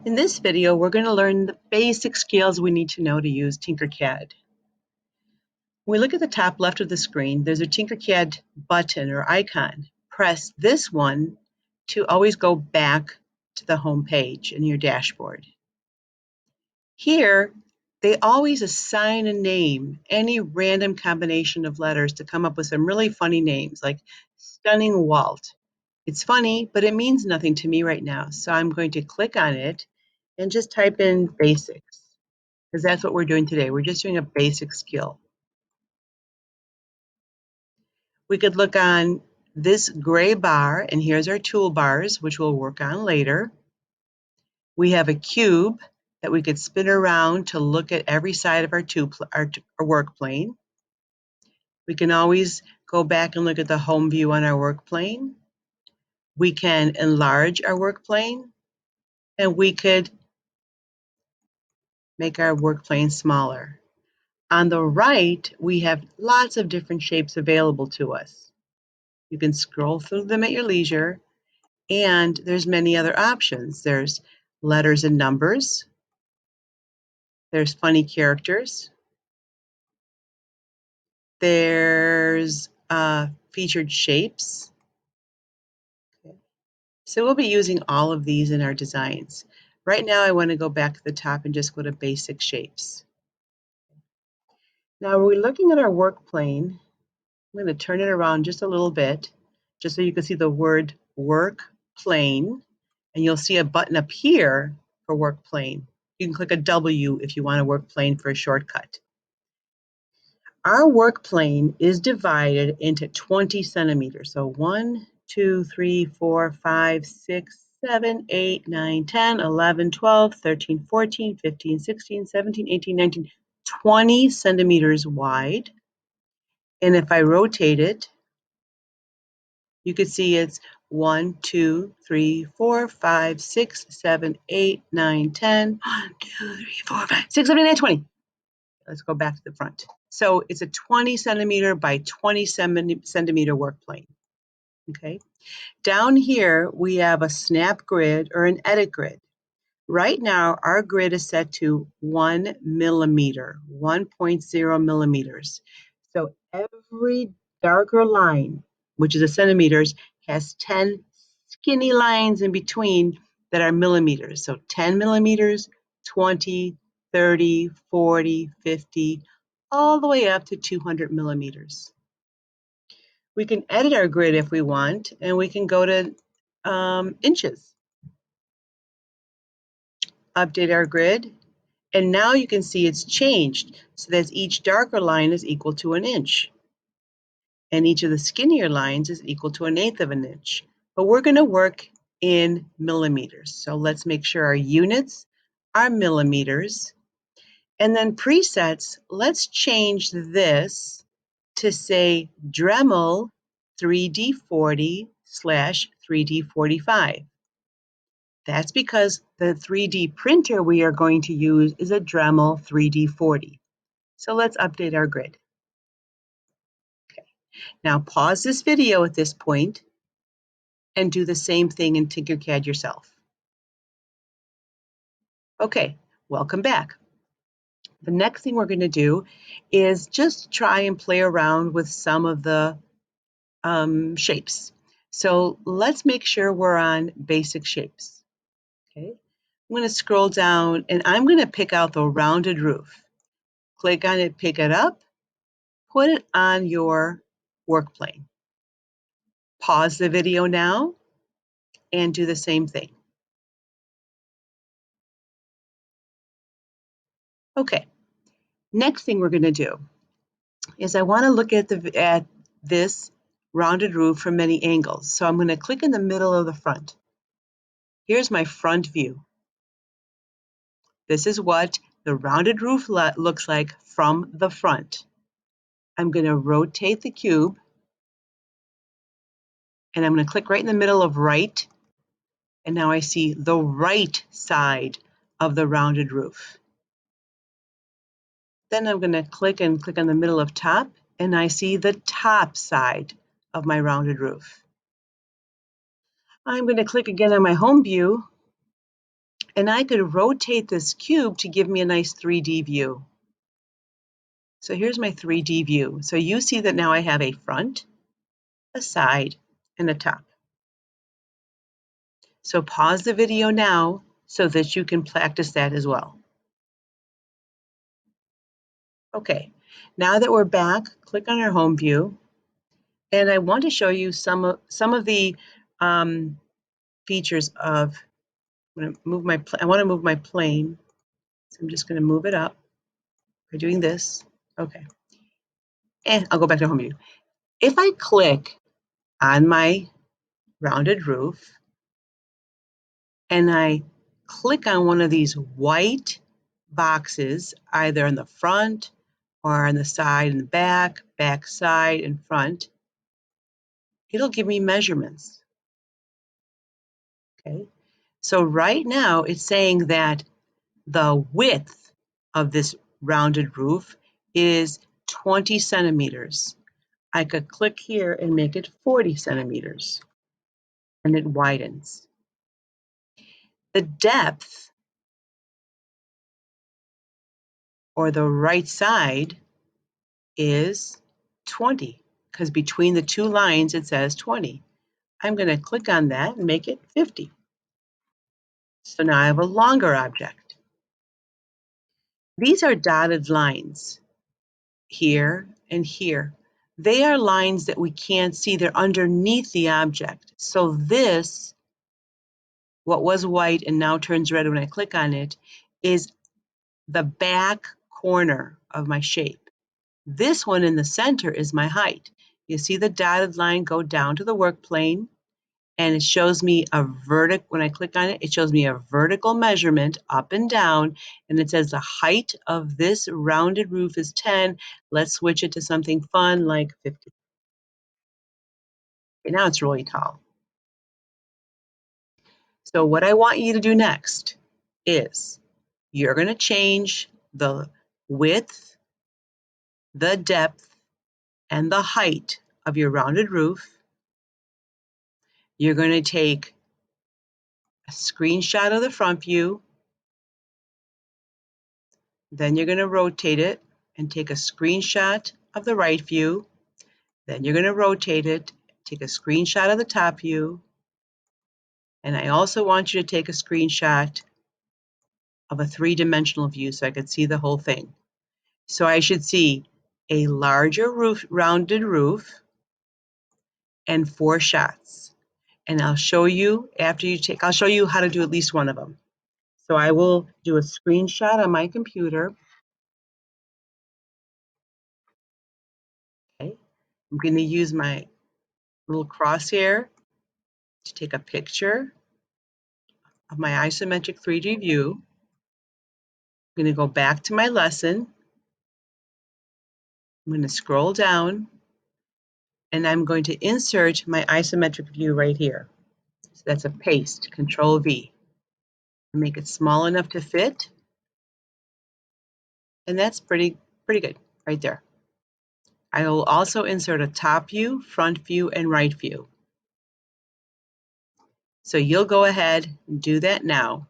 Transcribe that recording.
In this video, we're going to learn the basic skills we need to know to use Tinkercad. When we look at the top left of the screen, there's a Tinkercad button or icon. Press this one to always go back to the home page in your dashboard. Here, they always assign a name, any random combination of letters to come up with some really funny names like Stunning Walt. It's funny, but it means nothing to me right now. So I'm going to click on it and just type in basics, because that's what we're doing today. We're just doing a basic skill. We could look on this gray bar, and here's our toolbars, which we'll work on later. We have a cube that we could spin around to look at every side of our work plane. We can always go back and look at the home view on our work plane. We can enlarge our work plane, and we could make our work plane smaller. On the right, we have lots of different shapes available to us. You can scroll through them at your leisure, and there's many other options. There's letters and numbers. There's funny characters. There's featured shapes. So we'll be using all of these in our designs. Right now, I want to go back to the top and just go to basic shapes. Now we're looking at our work plane. I'm going to turn it around just a little bit, just so you can see the word work plane, and you'll see a button up here for work plane. You can click a W if you want a work plane for a shortcut. Our work plane is divided into 20 centimeters. So 1, 2, 3, 4, 5, 6, 7, 8, 9, 10, 11, 12, 13, 14, 15, 16, 17, 18, 19, 20 centimeters wide. And if I rotate it, you can see it's 1, 2, 3, 4, 5, 6, 7, 8, 9, 10. 1, 2, 3, 4, 5, 6, 7, 8, 9, 20. Let's go back to the front. So it's a 20 centimeter by 20 centimeter work plane. Okay. Down here, we have a snap grid or an edit grid. Right now, our grid is set to 1 millimeter, 1.0 millimeters. So every darker line, which is a centimeters, has 10 skinny lines in between that are millimeters. So 10 millimeters, 20, 30, 40, 50, all the way up to 200 millimeters. We can edit our grid if we want, and we can go to inches. Update our grid, and now you can see it's changed so that each darker line is equal to an inch, and each of the skinnier lines is equal to 1/8 of an inch. But we're going to work in millimeters. So let's make sure our units are millimeters. And then presets, let's change this to say Dremel 3D40/3D45. That's because the 3D printer we are going to use is a Dremel 3D40. So let's update our grid. Okay. Now pause this video at this point and do the same thing in Tinkercad yourself. Okay, welcome back. The next thing we're going to do is just try and play around with some of the shapes. So let's make sure we're on basic shapes. Okay, I'm going to scroll down and I'm going to pick out the rounded roof. Click on it, pick it up, put it on your work plane. Pause the video now and do the same thing. Okay, next thing we're going to do is I want to look at this rounded roof from many angles. So I'm going to click in the middle of the front. Here's my front view. This is what the rounded roof looks like from the front. I'm going to rotate the cube, and I'm going to click right in the middle of right, and now I see the right side of the rounded roof. Then I'm going to click on the middle of top, and I see the top side of my rounded roof. I'm going to click again on my home view, And I could rotate this cube to give me a nice 3D view. So here's my 3D view. So you see that now I have a front, a side, and a top. So pause the video now so that you can practice that as well. Okay, now that we're back, click on our home view. And I want to show you some of the features of, I want to move my plane. So I'm just going to move it up by doing this. Okay. And I'll go back to home view. If I click on my rounded roof and I click on one of these white boxes, either in the front or on the side and the back side and front, it'll give me measurements. Okay. So right now it's saying that the width of this rounded roof is 20 centimeters. I could click here and make it 40 centimeters, and it widens. The depth, or the right side, is 20, because between the two lines it says 20. I'm going to click on that and make it 50. So now I have a longer object. These are dotted lines, here and here. They are lines that we can't see. They're underneath the object. So this, what was white and now turns red when I click on it, is the back corner of my shape. This one in the center is my height. You see the dotted line go down to the work plane, and it shows me a when I click on it, it shows me a vertical measurement up and down, and it says the height of this rounded roof is 10. Let's switch it to something fun like 50. Okay, now it's really tall. So what I want you to do next is you're going to change the width, the depth, and the height of your rounded roof. You're going to take a screenshot of the front view, then you're going to rotate it and take a screenshot of the right view, then you're going to rotate it, take a screenshot of the top view, and I also want you to take a screenshot of a three-dimensional view so I could see the whole thing. So I should see a larger roof, rounded roof, and 4 shots. And I'll show you I'll show you how to do at least one of them. So I will do a screenshot on my computer. Okay. I'm going to use my little crosshair to take a picture of my isometric 3D view. I'm going to go back to my lesson. I'm going to scroll down, and I'm going to insert my isometric view right here. So that's a paste, Control V. Make it small enough to fit, and that's pretty good right there. I will also insert a top view, front view, and right view. So you'll go ahead and do that now.